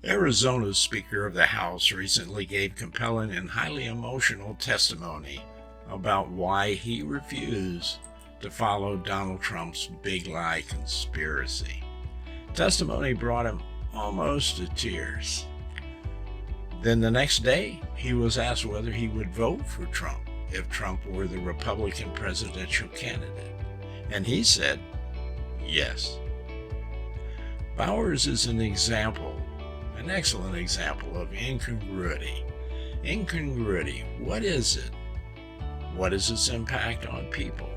Arizona's Speaker of the House recently gave compelling and highly emotional testimony about why he refused to follow Donald Trump's big lie conspiracy. Testimony brought him almost to tears. Then the next day, he was asked whether he would vote for Trump if Trump were the Republican presidential candidate, and he said yes. Bowers is an excellent example of incongruity. Incongruity, what is it? What is its impact on people?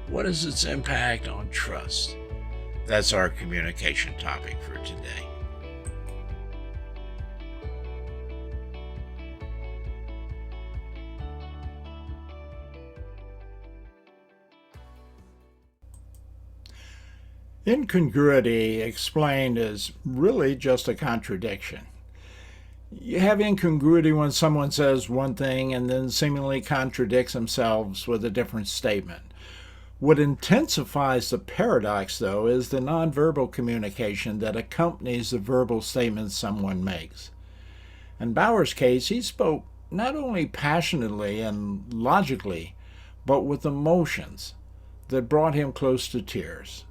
What is its impact on trust? That's our communication topic for today. Incongruity, explained, is really just a contradiction. You have incongruity when someone says one thing and then seemingly contradicts themselves with a different statement. What intensifies the paradox, though, is the nonverbal communication that accompanies the verbal statements someone makes. In Bowers' case, he spoke not only passionately and logically, but with emotions that brought him close to tears.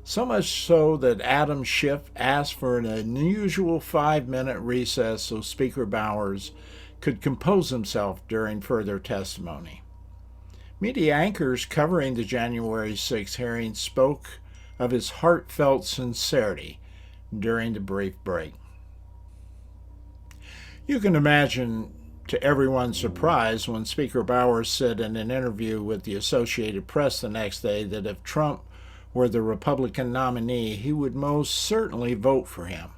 So much so that Adam Schiff asked for an unusual 5-minute recess so Speaker Bowers could compose himself during further testimony. Media anchors covering the January 6th hearing spoke of his heartfelt sincerity during the brief break. You can imagine, to everyone's surprise, when Speaker Bowers said in an interview with the Associated Press the next day that if Trump were the Republican nominee, he would most certainly vote for him.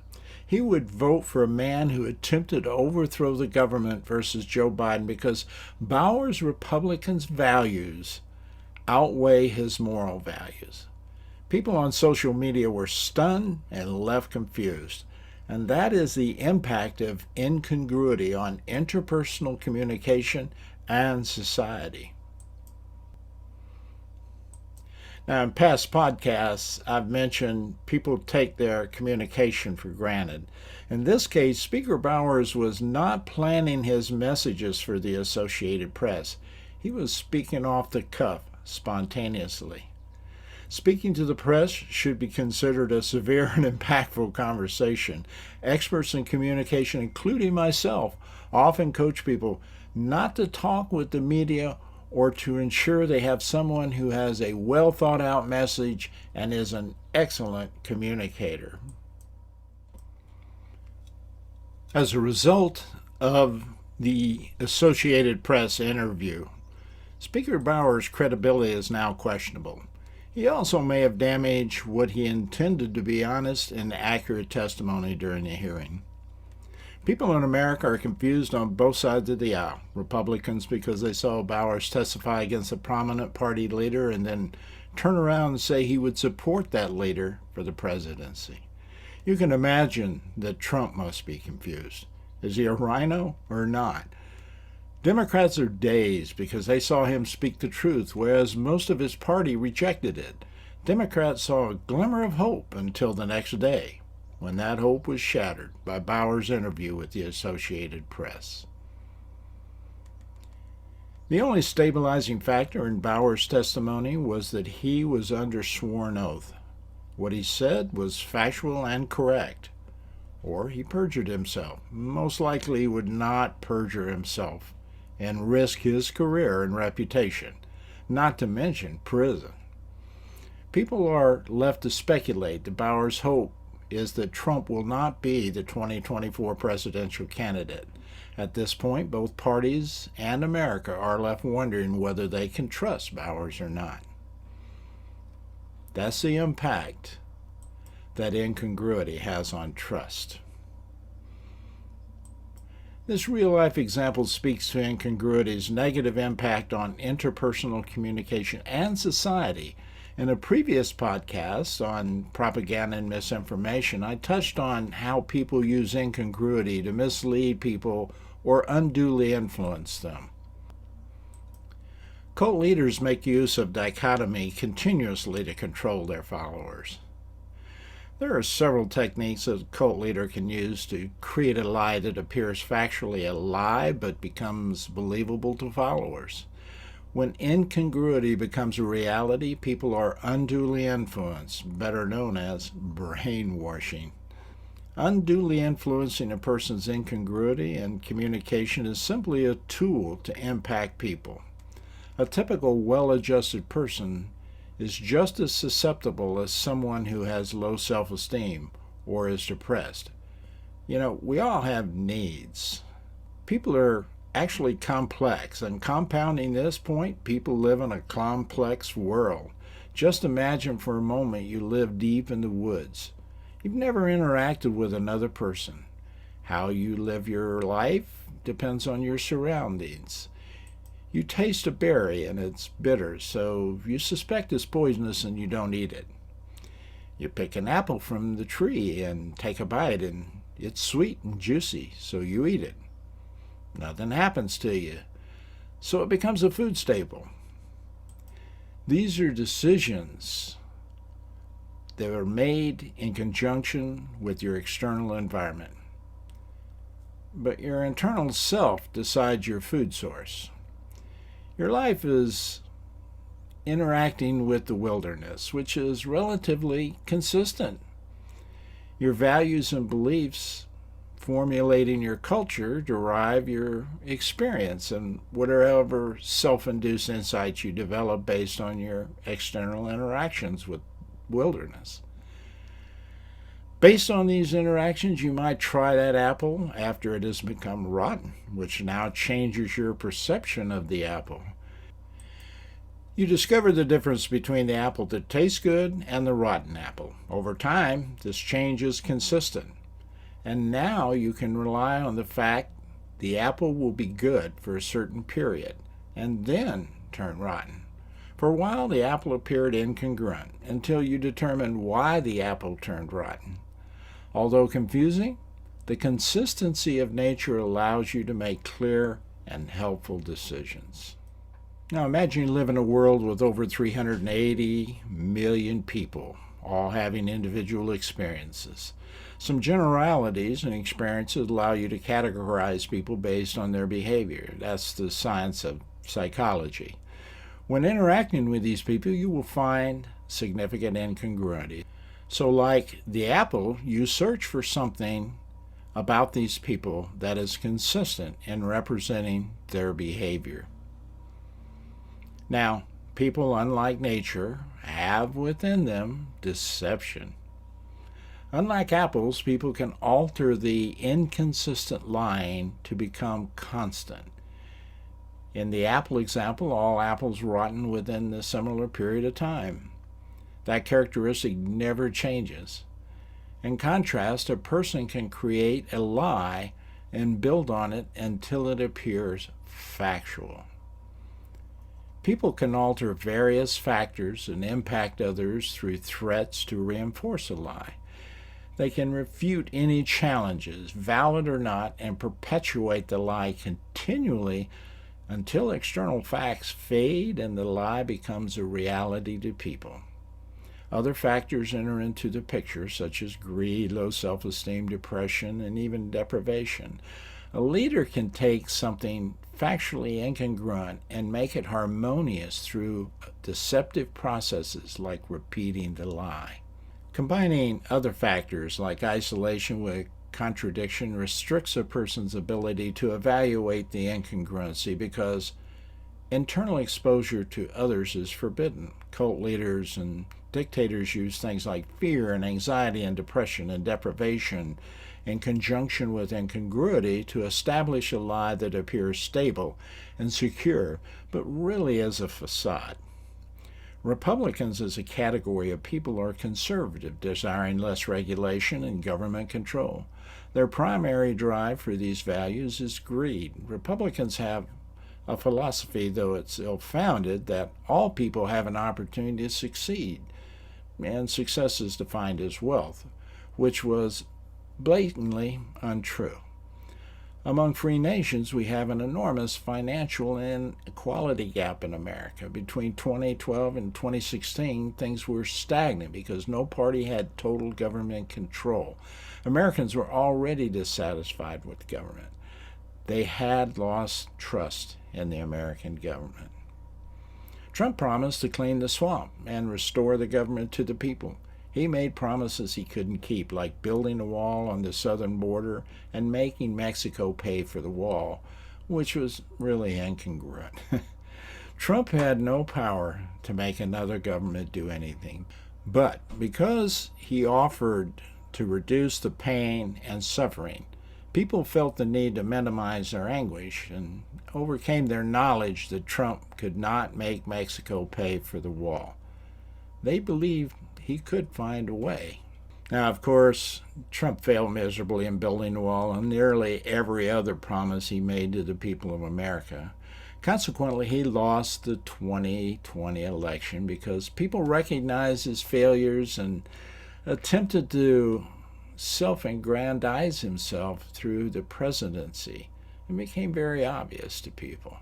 He would vote for a man who attempted to overthrow the government versus Joe Biden because Bowers' Republicans' values outweigh his moral values. People on social media were stunned and left confused. And that is the impact of incongruity on interpersonal communication and society. Now, in past podcasts, I've mentioned people take their communication for granted. In this case, Speaker Bowers was not planning his messages for the Associated Press. He was speaking off the cuff, spontaneously. Speaking to the press should be considered a severe and impactful conversation. Experts in communication, including myself, often coach people not to talk with the media or to ensure they have someone who has a well thought out message and is an excellent communicator. As a result of the Associated Press interview, Speaker Bowers' credibility is now questionable. He also may have damaged what he intended to be honest and accurate testimony during the hearing. People in America are confused on both sides of the aisle. Republicans because they saw Bowers testify against a prominent party leader and then turn around and say he would support that leader for the presidency. You can imagine that Trump must be confused. Is he a rhino or not? Democrats are dazed because they saw him speak the truth, whereas most of his party rejected it. Democrats saw a glimmer of hope until the next day, when that hope was shattered by Bowers' interview with the Associated Press. The only stabilizing factor in Bowers' testimony was that he was under sworn oath. What he said was factual and correct, or he perjured himself. Most likely he would not perjure himself and risk his career and reputation, not to mention prison. People are left to speculate that Bowers' hope is that Trump will not be the 2024 presidential candidate. At this point, both parties and America are left wondering whether they can trust Bowers or not. That's the impact that incongruity has on trust. This real-life example speaks to incongruity's negative impact on interpersonal communication and society. In a previous podcast on propaganda and misinformation, I touched on how people use incongruity to mislead people or unduly influence them. Cult leaders make use of dichotomy continuously to control their followers. There are several techniques that a cult leader can use to create a lie that appears factually a lie but becomes believable to followers. When incongruity becomes a reality, people are unduly influenced, better known as brainwashing. Unduly influencing a person's incongruity and communication is simply a tool to impact people. A typical well-adjusted person is just as susceptible as someone who has low self-esteem or is depressed. We all have needs. People are actually complex, and compounding this point, people live in a complex world. Just imagine for a moment you live deep in the woods. You've never interacted with another person. How you live your life depends on your surroundings. You taste a berry and it's bitter, so you suspect it's poisonous and you don't eat it. You pick an apple from the tree and take a bite and it's sweet and juicy, so you eat it. Nothing happens to you, so it becomes a food staple. These are decisions that are made in conjunction with your external environment. But your internal self decides your food source. Your life is interacting with the wilderness, which is relatively consistent. Your values and beliefs formulating your culture derive your experience and whatever self-induced insights you develop based on your external interactions with wilderness. Based on these interactions, you might try that apple after it has become rotten, which now changes your perception of the apple. You discover the difference between the apple that tastes good and the rotten apple. Over time, this change is consistent. And now you can rely on the fact the apple will be good for a certain period and then turn rotten. For a while, the apple appeared incongruent until you determined why the apple turned rotten. Although confusing, the consistency of nature allows you to make clear and helpful decisions. Now imagine you live in a world with over 380 million people, all having individual experiences. Some generalities and experiences allow you to categorize people based on their behavior. That's the science of psychology. When interacting with these people, you will find significant incongruity. So like the apple, you search for something about these people that is consistent in representing their behavior. Now, people, unlike nature, have within them deception. Unlike apples, people can alter the inconsistent line to become constant. In the apple example, all apples rotten within a similar period of time. That characteristic never changes. In contrast, a person can create a lie and build on it until it appears factual. People can alter various factors and impact others through threats to reinforce a lie. They can refute any challenges, valid or not, and perpetuate the lie continually until external facts fade and the lie becomes a reality to people. Other factors enter into the picture, such as greed, low self-esteem, depression, and even deprivation. A leader can take something factually incongruent and make it harmonious through deceptive processes like repeating the lie. Combining other factors like isolation with contradiction restricts a person's ability to evaluate the incongruency because internal exposure to others is forbidden. Cult leaders and dictators use things like fear and anxiety and depression and deprivation in conjunction with incongruity to establish a lie that appears stable and secure, but really is a facade. Republicans as a category of people are conservative, desiring less regulation and government control. Their primary drive for these values is greed. Republicans have a philosophy, though it's ill-founded, that all people have an opportunity to succeed, and success is defined as wealth, which was blatantly untrue. Among free nations, we have an enormous financial inequality gap in America. Between 2012 and 2016, things were stagnant because no party had total government control. Americans were already dissatisfied with the government. They had lost trust in the American government. Trump promised to clean the swamp and restore the government to the people. He made promises he couldn't keep, like building a wall on the southern border and making Mexico pay for the wall, which was really incongruent. Trump had no power to make another government do anything, but because he offered to reduce the pain and suffering, people felt the need to minimize their anguish and overcame their knowledge that Trump could not make Mexico pay for the wall. They believed he could find a way. Now, of course, Trump failed miserably in building the wall on nearly every other promise he made to the people of America. Consequently, he lost the 2020 election because people recognized his failures and attempted to self-aggrandize himself through the presidency. It became very obvious to people.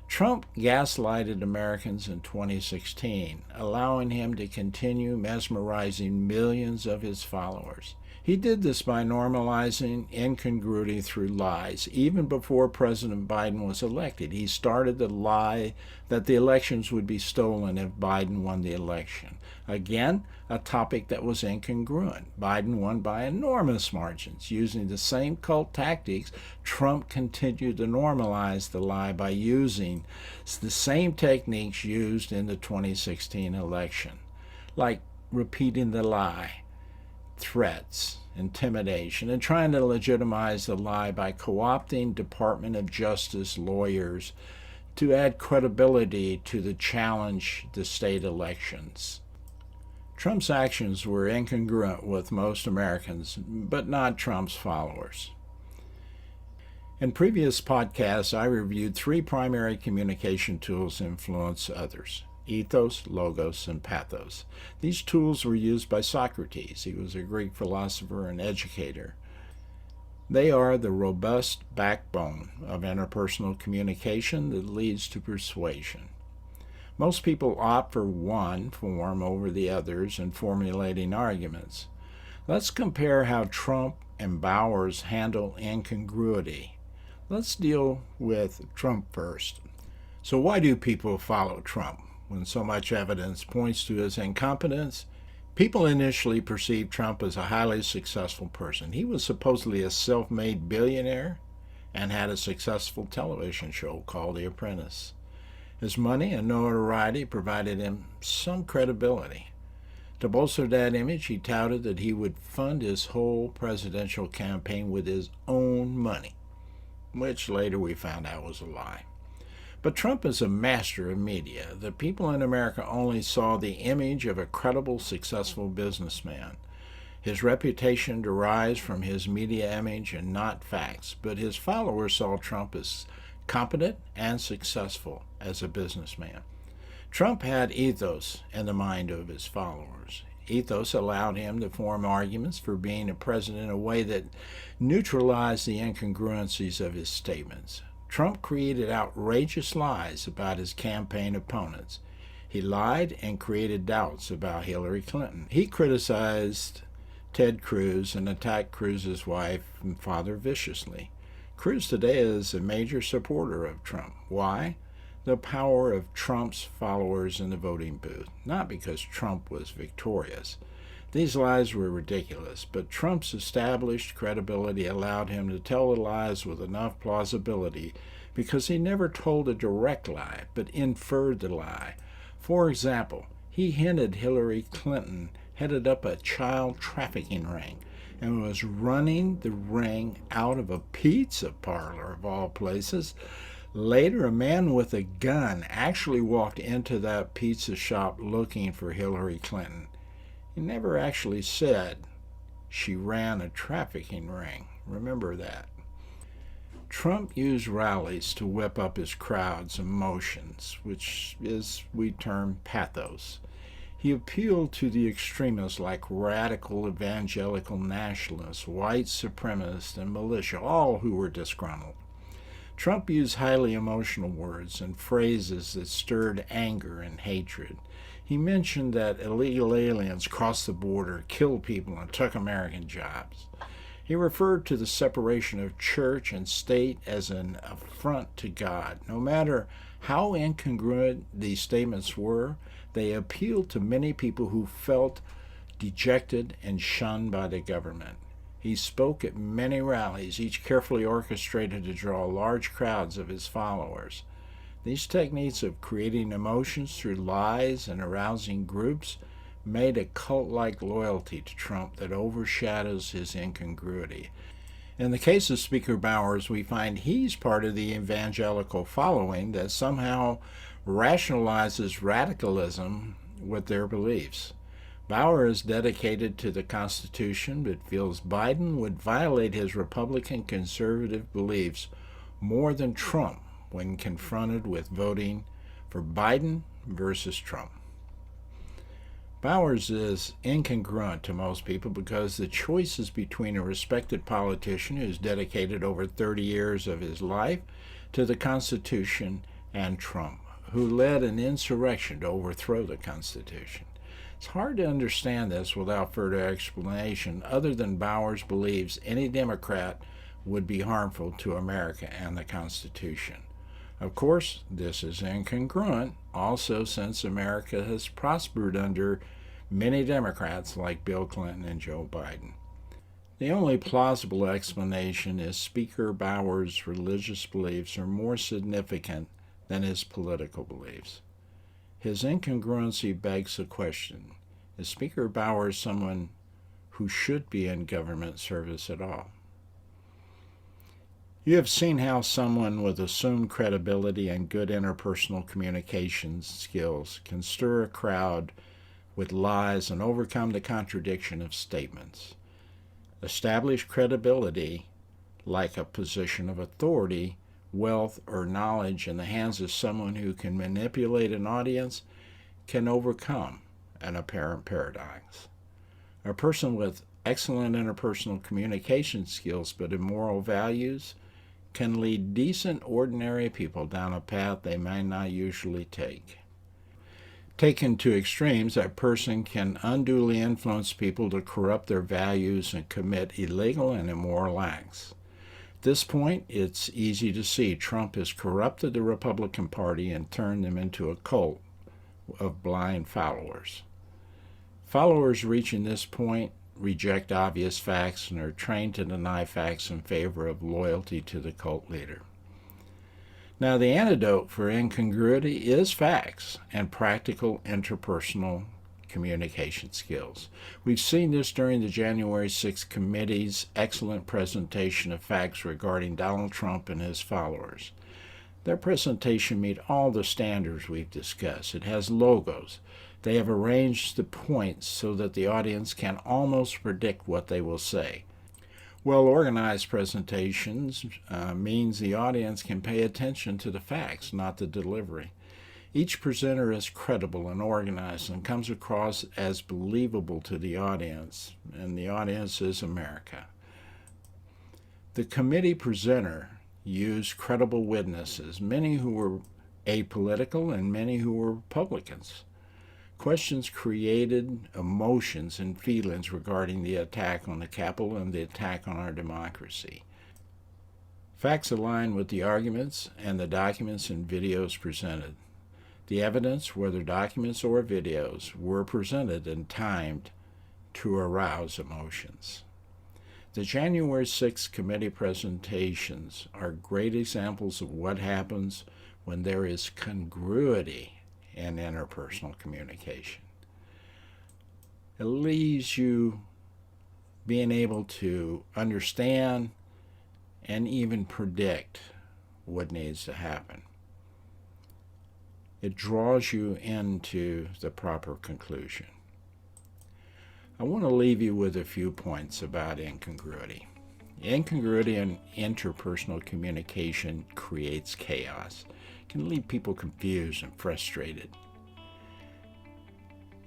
Trump gaslighted Americans in 2016, allowing him to continue mesmerizing millions of his followers. He did this by normalizing incongruity through lies. Even before President Biden was elected, he started the lie that the elections would be stolen if Biden won the election. Again, a topic that was incongruent. Biden won by enormous margins. Using the same cult tactics, Trump continued to normalize the lie by using the same techniques used in the 2016 election, like repeating the lie, threats, intimidation, and trying to legitimize the lie by co-opting Department of Justice lawyers to add credibility to the challenge the state elections. Trump's actions were incongruent with most Americans, but not Trump's followers. In previous podcasts, I reviewed 3 primary communication tools influence others: ethos, logos, and pathos. These tools were used by Socrates. He was a Greek philosopher and educator. They are the robust backbone of interpersonal communication that leads to persuasion. Most people opt for one form over the others in formulating arguments. Let's compare how Trump and Bowers handle incongruity. Let's deal with Trump first. So why do people follow Trump when so much evidence points to his incompetence? People initially perceived Trump as a highly successful person. He was supposedly a self-made billionaire and had a successful television show called The Apprentice. His money and notoriety provided him some credibility. To bolster that image, he touted that he would fund his whole presidential campaign with his own money, which later we found out was a lie. But Trump is a master of media. The people in America only saw the image of a credible, successful businessman. His reputation derives from his media image and not facts, but his followers saw Trump as competent and successful as a businessman. Trump had ethos in the mind of his followers. Ethos allowed him to form arguments for being a president in a way that neutralized the incongruencies of his statements. Trump created outrageous lies about his campaign opponents. He lied and created doubts about Hillary Clinton. He criticized Ted Cruz and attacked Cruz's wife and father viciously. Cruz today is a major supporter of Trump. Why? The power of Trump's followers in the voting booth, not because Trump was victorious. These lies were ridiculous, but Trump's established credibility allowed him to tell the lies with enough plausibility because he never told a direct lie, but inferred the lie. For example, he hinted Hillary Clinton headed up a child trafficking ring and was running the ring out of a pizza parlor, of all places. Later, a man with a gun actually walked into that pizza shop looking for Hillary Clinton. He never actually said she ran a trafficking ring. Remember that. Trump used rallies to whip up his crowd's emotions, which is we term pathos. He appealed to the extremists like radical evangelical nationalists, white supremacists, and militia, all who were disgruntled. Trump used highly emotional words and phrases that stirred anger and hatred. He mentioned that illegal aliens crossed the border, killed people, and took American jobs. He referred to the separation of church and state as an affront to God. No matter how incongruent these statements were, they appealed to many people who felt dejected and shunned by the government. He spoke at many rallies, each carefully orchestrated to draw large crowds of his followers. These techniques of creating emotions through lies and arousing groups made a cult-like loyalty to Trump that overshadows his incongruity. In the case of Speaker Bowers, we find he's part of the evangelical following that somehow rationalizes radicalism with their beliefs. Bowers is dedicated to the Constitution, but feels Biden would violate his Republican conservative beliefs more than Trump when confronted with voting for Biden versus Trump. Bowers is incongruent to most people because the choice is between a respected politician who's dedicated over 30 years of his life to the Constitution and Trump, who led an insurrection to overthrow the Constitution. It's hard to understand this without further explanation, other than Bowers believes any Democrat would be harmful to America and the Constitution. Of course, this is incongruent also since America has prospered under many Democrats like Bill Clinton and Joe Biden. The only plausible explanation is Speaker Bowers' religious beliefs are more significant than his political beliefs. His incongruency begs the question, is Speaker Bowers someone who should be in government service at all? You have seen how someone with assumed credibility and good interpersonal communications skills can stir a crowd with lies and overcome the contradiction of statements. Establish credibility, like a position of authority, wealth, or knowledge in the hands of someone who can manipulate an audience, can overcome an apparent paradox. A person with excellent interpersonal communication skills but immoral values can lead decent, ordinary people down a path they may not usually take. Taken to extremes, that person can unduly influence people to corrupt their values and commit illegal and immoral acts. At this point, it's easy to see Trump has corrupted the Republican Party and turned them into a cult of blind followers. Followers reaching this point reject obvious facts and are trained to deny facts in favor of loyalty to the cult leader. Now, the antidote for incongruity is facts and practical interpersonal communication skills. We've seen this during the January 6th committee's excellent presentation of facts regarding Donald Trump and his followers. Their presentation meets all the standards we've discussed. It has logos. They have arranged the points so that the audience can almost predict what they will say. Well-organized presentations means the audience can pay attention to the facts, not the delivery. Each presenter is credible and organized and comes across as believable to the audience, and the audience is America. The committee presenter used credible witnesses, many who were apolitical and many who were Republicans. Questions created emotions and feelings regarding the attack on the Capitol and the attack on our democracy. Facts align with the arguments and the documents and videos presented. The evidence, whether documents or videos, were presented and timed to arouse emotions. The January 6th committee presentations are great examples of what happens when there is congruity in interpersonal communication. It leaves you being able to understand and even predict what needs to happen. It draws you into the proper conclusion. I want to leave you with a few points about incongruity. Incongruity in interpersonal communication creates chaos. It can leave people confused and frustrated.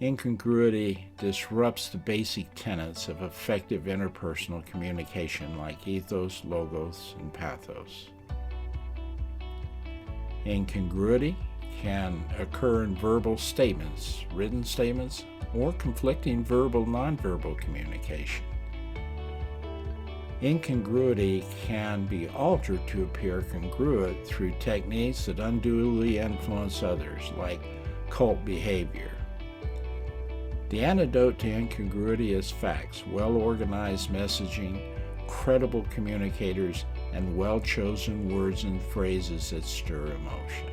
Incongruity disrupts the basic tenets of effective interpersonal communication like ethos, logos, and pathos. Incongruity can occur in verbal statements, written statements, or conflicting verbal-nonverbal communication. Incongruity can be altered to appear congruent through techniques that unduly influence others, like cult behavior. The antidote to incongruity is facts, well-organized messaging, credible communicators, and well-chosen words and phrases that stir emotion.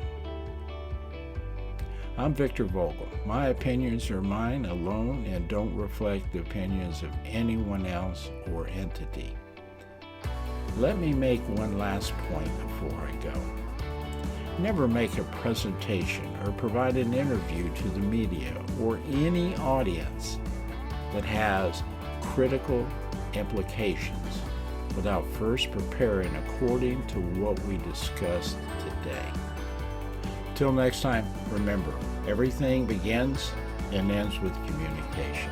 I'm Victor Vogel. My opinions are mine alone and don't reflect the opinions of anyone else or entity. Let me make one last point before I go. Never make a presentation or provide an interview to the media or any audience that has critical implications without first preparing according to what we discussed today. Till next time, remember, everything begins and ends with communication.